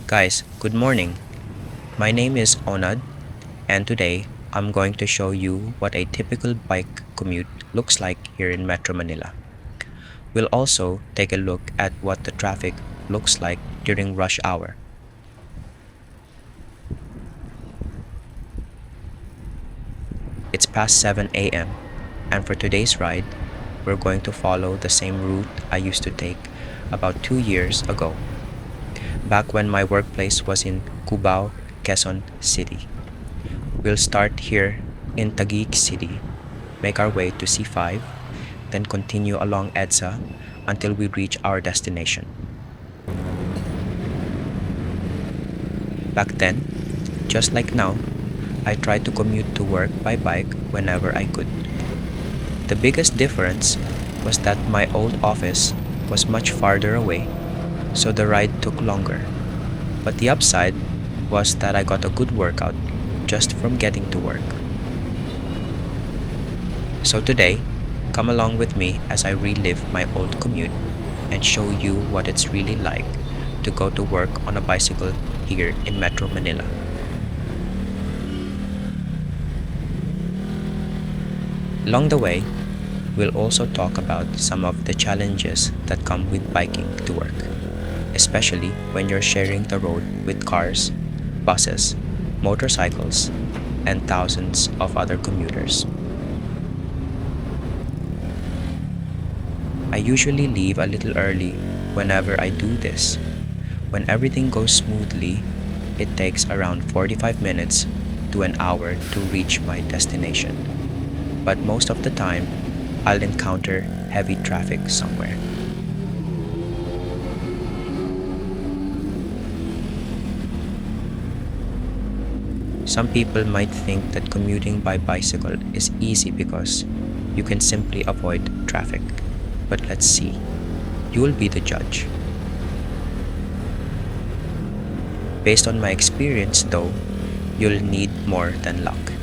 Guys, good morning. My name is Onad, and today I'm going to show you what a typical bike commute looks like here in Metro Manila. We'll also take a look at what the traffic looks like during rush hour. It's past 7 a.m., and for today's ride, we're going to follow the same route I used to take about 2 years ago, back when my workplace was in Cubao, Quezon City. We'll start here in Taguig City, make our way to C5, then continue along EDSA until we reach our destination. Back then, just like now, I tried to commute to work by bike whenever I could. The biggest difference was that my old office was much farther away, so the ride took longer. But the upside was that I got a good workout just from getting to work. So today, come along with me as I relive my old commute and show you what it's really like to go to work on a bicycle here in Metro Manila. Along the way, we'll also talk about some of the challenges that come with biking to work, especially when you're sharing the road with cars, buses, motorcycles, and thousands of other commuters. I usually leave a little early whenever I do this. When everything goes smoothly, it takes around 45 minutes to an hour to reach my destination. But most of the time, I'll encounter heavy traffic somewhere. Some people might think that commuting by bicycle is easy because you can simply avoid traffic. But let's see. You will be the judge. Based on my experience, though, you'll need more than luck.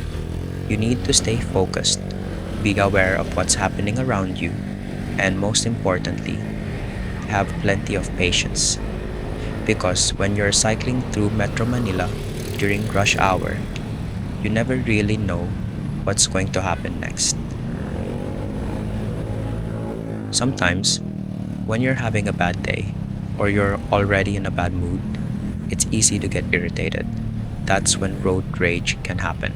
You need to stay focused, be aware of what's happening around you, and most importantly, have plenty of patience. Because when you're cycling through Metro Manila during rush hour, you never really know what's going to happen next. Sometimes, when you're having a bad day or you're already in a bad mood, it's easy to get irritated. That's when road rage can happen.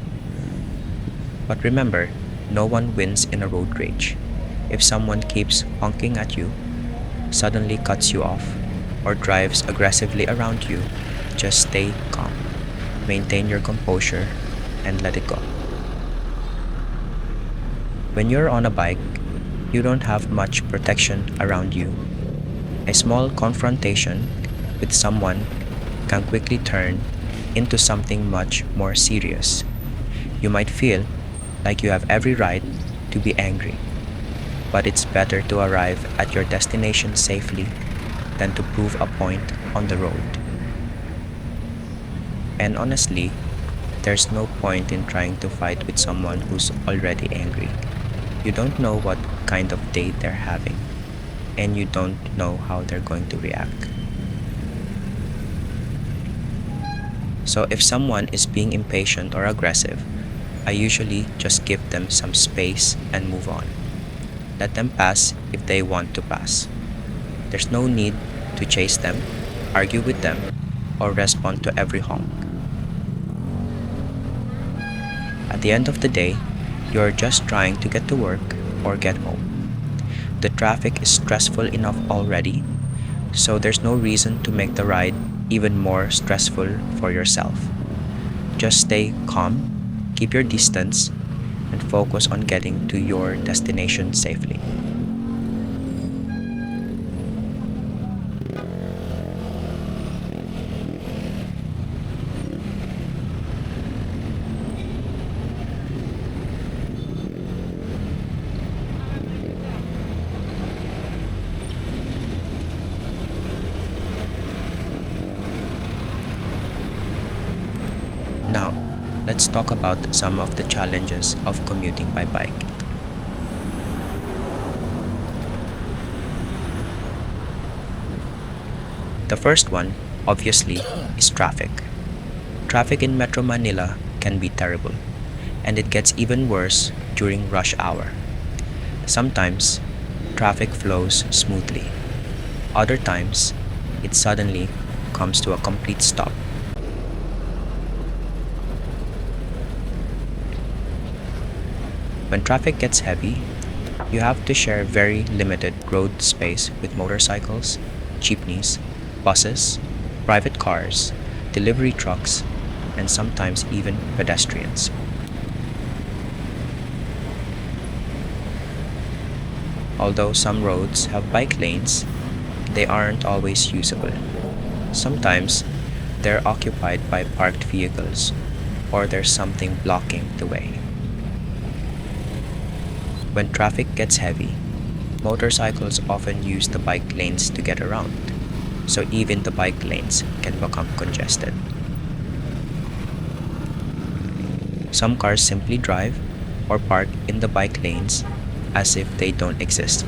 But remember, no one wins in a road rage. If someone keeps honking at you, suddenly cuts you off, or drives aggressively around you, just stay calm, maintain your composure, and let it go. When you're on a bike, you don't have much protection around you. A small confrontation with someone can quickly turn into something much more serious. You might feel like you have every right to be angry, but it's better to arrive at your destination safely than to prove a point on the road. And honestly, there's no point in trying to fight with someone who's already angry. You don't know what kind of day they're having, and you don't know how they're going to react. So if someone is being impatient or aggressive, I usually just give them some space and move on. Let them pass if they want to pass. There's no need to chase them, argue with them, or respond to every honk. At the end of the day, you're just trying to get to work or get home. The traffic is stressful enough already, so there's no reason to make the ride even more stressful for yourself. Just stay calm, keep your distance, and focus on getting to your destination safely. Now, let's talk about some of the challenges of commuting by bike. The first one obviously, is traffic. Traffic in Metro Manila can be terrible, and it gets even worse during rush hour. Sometimes, traffic flows smoothly. Other times, it suddenly comes to a complete stop. When traffic gets heavy, you have to share very limited road space with motorcycles, jeepneys, buses, private cars, delivery trucks, and sometimes even pedestrians. Although some roads have bike lanes, they aren't always usable. Sometimes they're occupied by parked vehicles or there's something blocking the way. When traffic gets heavy, motorcycles often use the bike lanes to get around, so even the bike lanes can become congested. Some cars simply drive or park in the bike lanes as if they don't exist.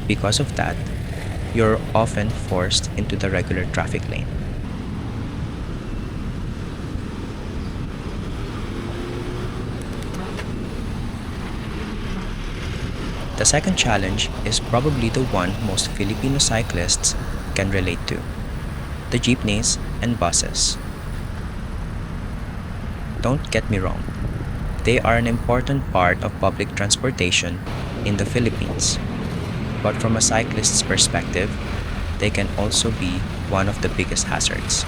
Because of that, you're often forced into the regular traffic lane. The second challenge is probably the one most Filipino cyclists can relate to: the jeepneys and buses. Don't get me wrong, they are an important part of public transportation in the Philippines, but from a cyclist's perspective, they can also be one of the biggest hazards.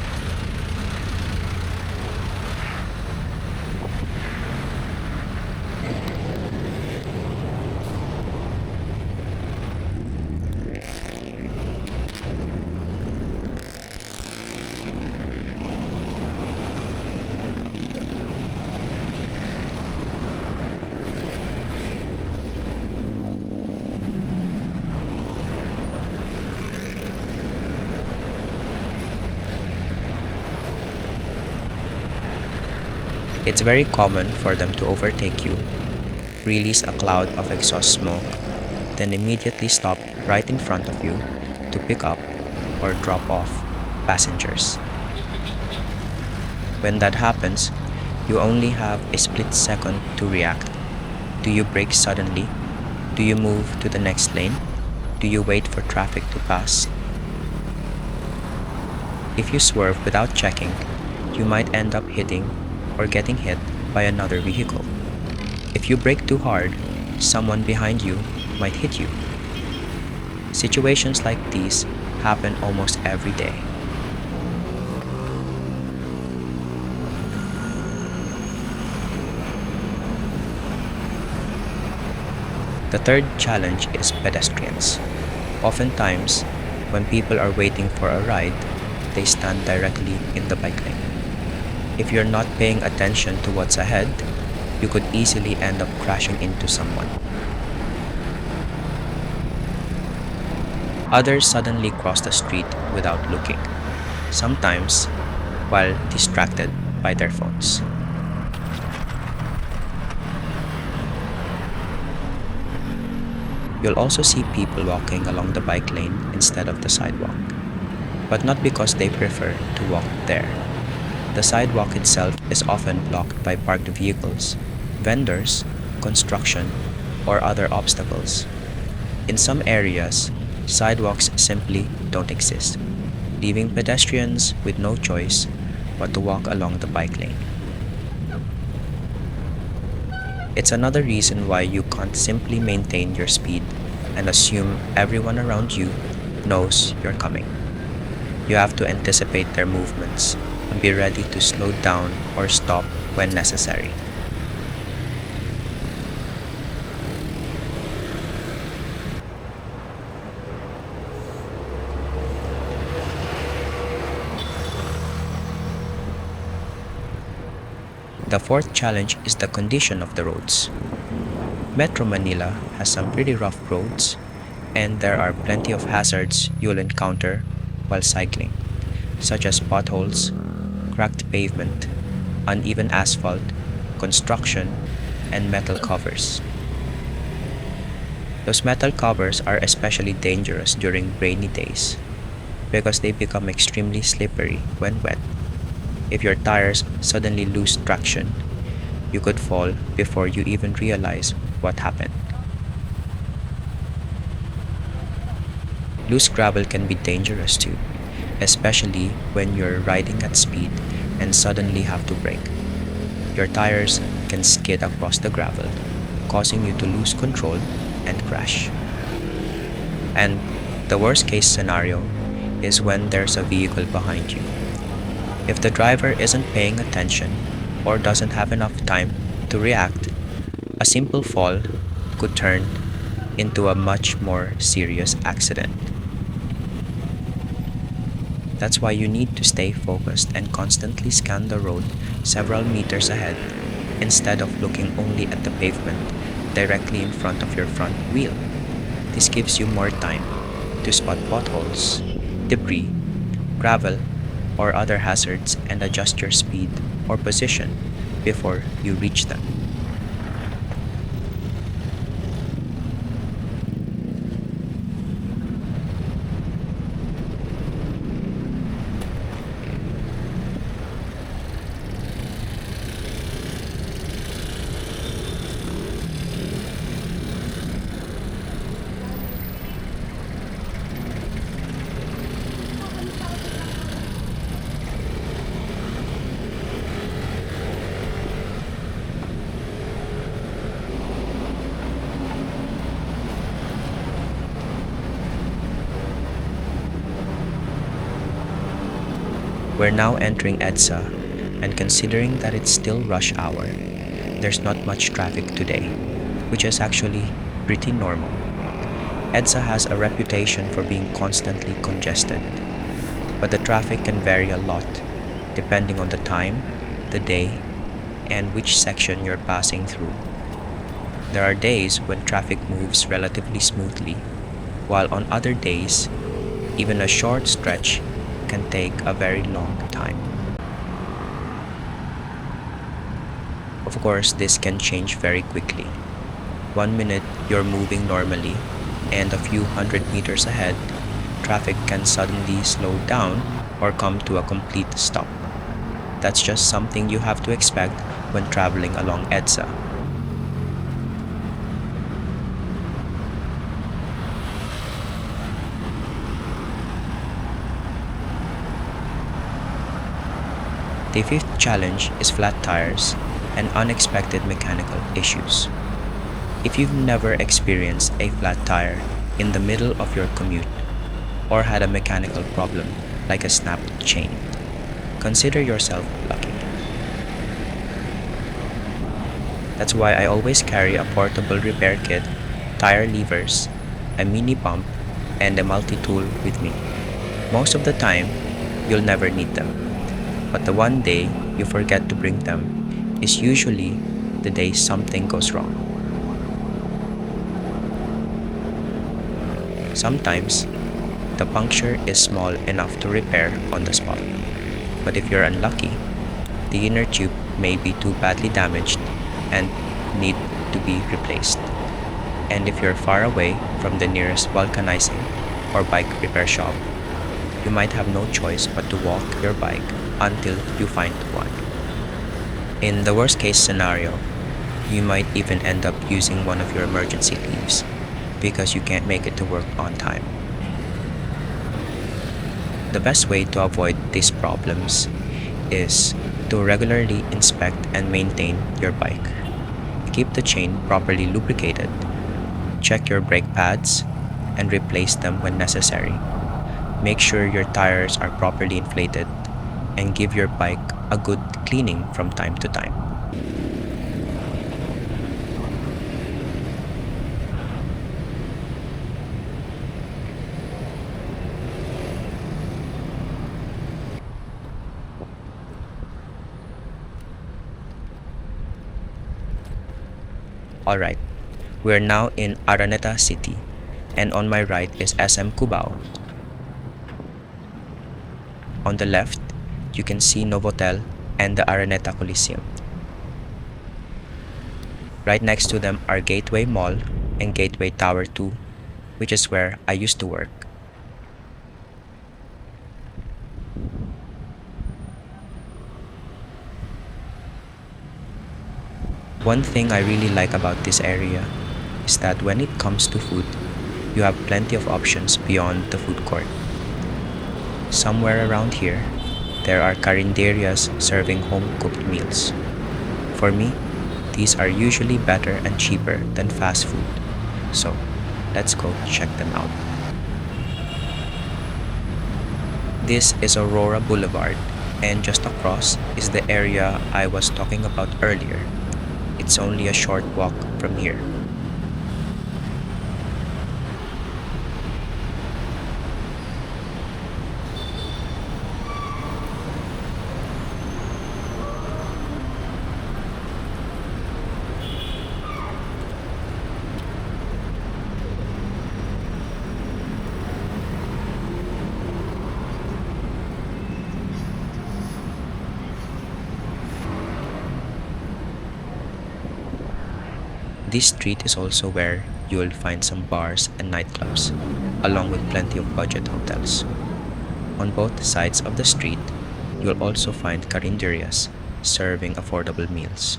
It's very common for them to overtake you, release a cloud of exhaust smoke, then immediately stop right in front of you to pick up or drop off passengers. When that happens, you only have a split second to react. Do you brake suddenly? Do you move to the next lane? Do you wait for traffic to pass? If you swerve without checking, you might end up hitting or getting hit by another vehicle. If you brake too hard, someone behind you might hit you. Situations like these happen almost every day. The third challenge is pedestrians. Oftentimes, when people are waiting for a ride, they stand directly in the bike lane. If you're not paying attention to what's ahead, you could easily end up crashing into someone. Others suddenly cross the street without looking, sometimes while distracted by their phones. You'll also see people walking along the bike lane instead of the sidewalk, but not because they prefer to walk there. The sidewalk itself is often blocked by parked vehicles, vendors, construction, or other obstacles. In some areas, sidewalks simply don't exist, leaving pedestrians with no choice but to walk along the bike lane. It's another reason why you can't simply maintain your speed and assume everyone around you knows you're coming. You have to anticipate their movements and be ready to slow down or stop when necessary. The fourth challenge is the condition of the roads. Metro Manila has some pretty rough roads, and there are plenty of hazards you'll encounter while cycling, such as potholes, cracked pavement, uneven asphalt, construction, and metal covers. Those metal covers are especially dangerous during rainy days. because they become extremely slippery when wet. If your tires suddenly lose traction, you could fall before you even realize what happened. Loose gravel can be dangerous too, especially when you're riding at speed and suddenly have to brake. Your tires can skid across the gravel, causing you to lose control and crash. And the worst case scenario is when there's a vehicle behind you. If the driver isn't paying attention or doesn't have enough time to react, a simple fall could turn into a much more serious accident. That's why you need to stay focused and constantly scan the road several meters ahead instead of looking only at the pavement directly in front of your front wheel. This gives you more time to spot potholes, debris, gravel, or other hazards and adjust your speed or position before you reach them. We're now entering EDSA, and considering that it's still rush hour, there's not much traffic today, which is actually pretty normal. EDSA has a reputation for being constantly congested, but the traffic can vary a lot depending on the time, the day, and which section you're passing through. There are days when traffic moves relatively smoothly, while on other days, even a short stretch can take a very long time. Of course, this can change very quickly. 1 minute you're moving normally, and a few hundred meters ahead, traffic can suddenly slow down or come to a complete stop. That's just something you have to expect when traveling along EDSA. The fifth challenge is flat tires and unexpected mechanical issues. If you've never experienced a flat tire in the middle of your commute or had a mechanical problem like a snapped chain, consider yourself lucky. That's why I always carry a portable repair kit, tire levers, a mini pump, and a multi-tool with me. Most of the time, you'll never need them, but the one day you forget to bring them is usually the day something goes wrong. Sometimes, the puncture is small enough to repair on the spot, but if you're unlucky, the inner tube may be too badly damaged and need to be replaced. And if you're far away from the nearest vulcanizing or bike repair shop, you might have no choice but to walk your bike until you find one. In the worst case scenario, you might even end up using one of your emergency leaves because you can't make it to work on time. The best way to avoid these problems is to regularly inspect and maintain your bike. Keep the chain properly lubricated, check your brake pads, and replace them when necessary. Make sure your tires are properly inflated and give your bike a good cleaning from time to time. Alright, we're now in Araneta City, and on my right is SM Cubao. On the left, you can see Novotel and the Araneta Coliseum. Right next to them are Gateway Mall and Gateway Tower 2, which is where I used to work. One thing I really like about this area is that when it comes to food, you have plenty of options beyond the food court. Somewhere around here, there are carinderias serving home cooked meals. For me, these are usually better and cheaper than fast food. So, let's go check them out. This is Aurora Boulevard, and just across is the area I was talking about earlier. It's only a short walk from here. This street is also where you'll find some bars and nightclubs, along with plenty of budget hotels. On both sides of the street, you'll also find carinderias serving affordable meals.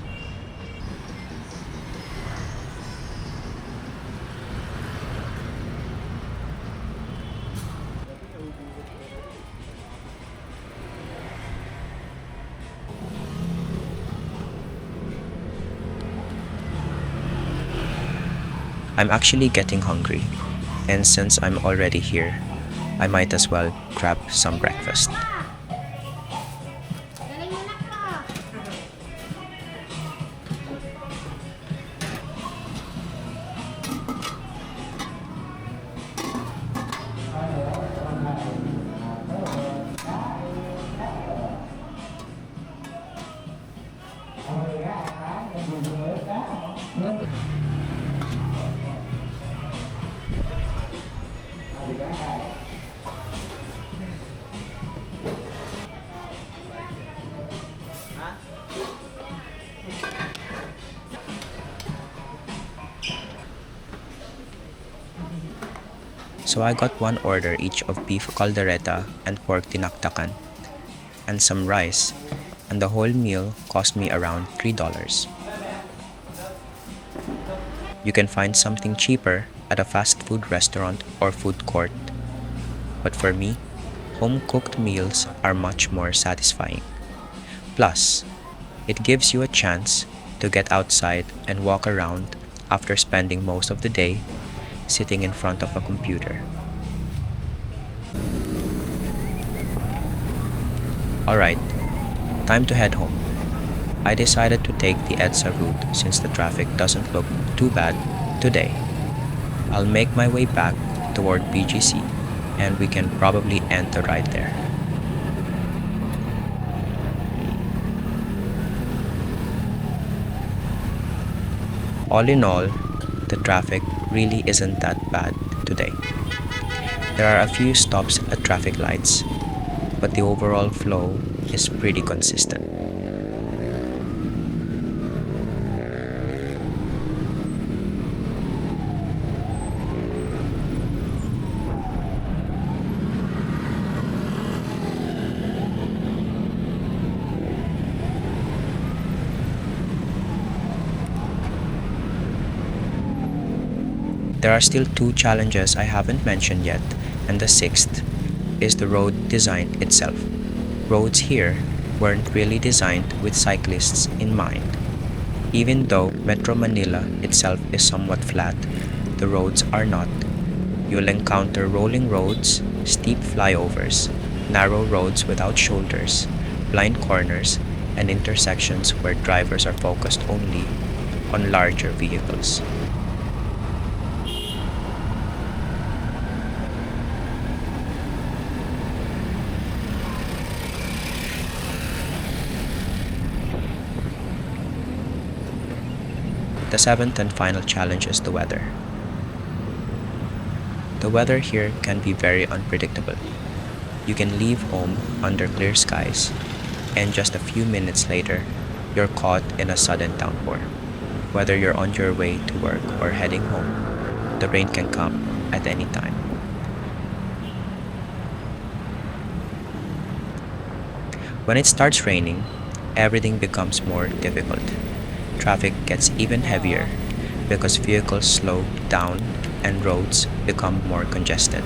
I'm actually getting hungry, and since I'm already here, I might as well grab some breakfast. So I got one order each of beef caldereta and pork tinaktakan, and some rice, and the whole meal cost me around $3. You can find something cheaper at a fast food restaurant or food court, but for me, home cooked meals are much more satisfying. Plus, it gives you a chance to get outside and walk around after spending most of the day sitting in front of a computer. Alright, time to head home. I decided to take the EDSA route since the traffic doesn't look too bad today. I'll make my way back toward BGC and we can probably end the ride there. All in all, the traffic really isn't that bad today. There are a few stops at traffic lights, but the overall flow is pretty consistent. There are still two challenges I haven't mentioned yet, and the sixth is the road design itself. Roads here weren't really designed with cyclists in mind. Even though Metro Manila itself is somewhat flat, the roads are not. You'll encounter rolling roads, steep flyovers, narrow roads without shoulders, blind corners, and intersections where drivers are focused only on larger vehicles. The seventh and final challenge is the weather. The weather here can be very unpredictable. You can leave home under clear skies, and just a few minutes later, you're caught in a sudden downpour. Whether you're on your way to work or heading home, the rain can come at any time. When it starts raining, everything becomes more difficult. Traffic gets even heavier because vehicles slow down and roads become more congested.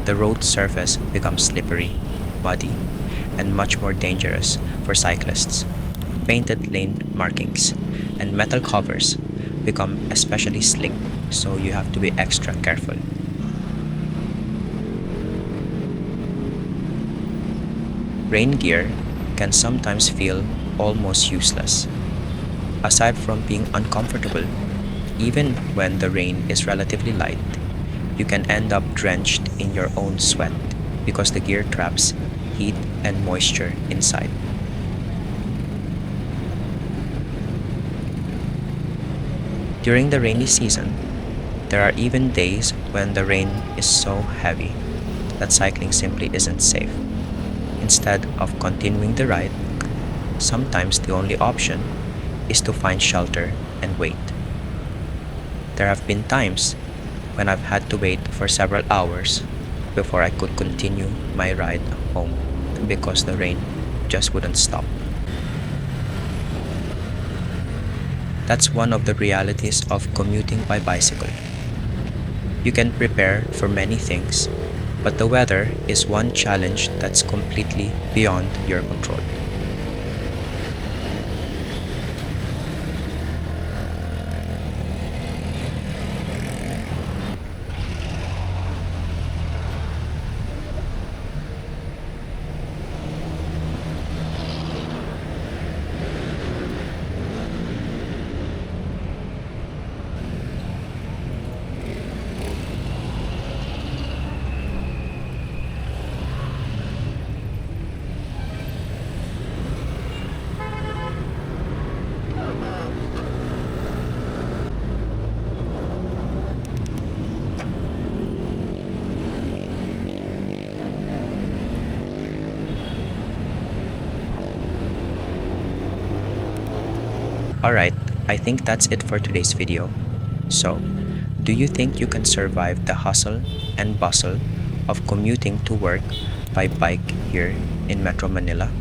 The road surface becomes slippery, muddy, and much more dangerous for cyclists. Painted lane markings and metal covers become especially slick, so you have to be extra careful. Rain gear can sometimes feel almost useless. Aside from being uncomfortable, even when the rain is relatively light, you can end up drenched in your own sweat because the gear traps heat and moisture inside. During the rainy season, there are even days when the rain is so heavy that cycling simply isn't safe. Instead of continuing the ride, sometimes the only option is to find shelter and wait. There have been times when I've had to wait for several hours before I could continue my ride home because the rain just wouldn't stop. That's one of the realities of commuting by bicycle. You can prepare for many things, but the weather is one challenge that's completely beyond your control. Alright, I think that's it for today's video. So, do you think you can survive the hustle and bustle of commuting to work by bike here in Metro Manila?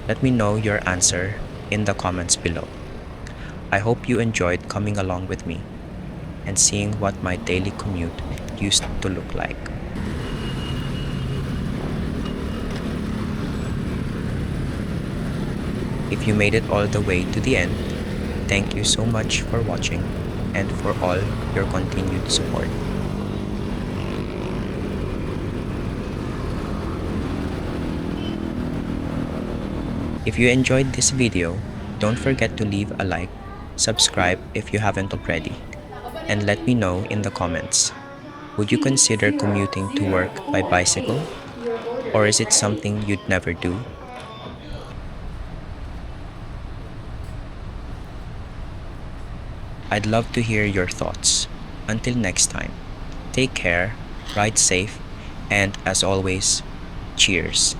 Let me know your answer in the comments below. I hope you enjoyed coming along with me and seeing what my daily commute used to look like. If you made it all the way to the end, thank you so much for watching and for all your continued support. If you enjoyed this video, don't forget to leave a like, subscribe if you haven't already, and let me know in the comments. Would you consider commuting to work by bicycle, or is it something you'd never do? I'd love to hear your thoughts. Until next time, take care, ride safe, and as always, cheers.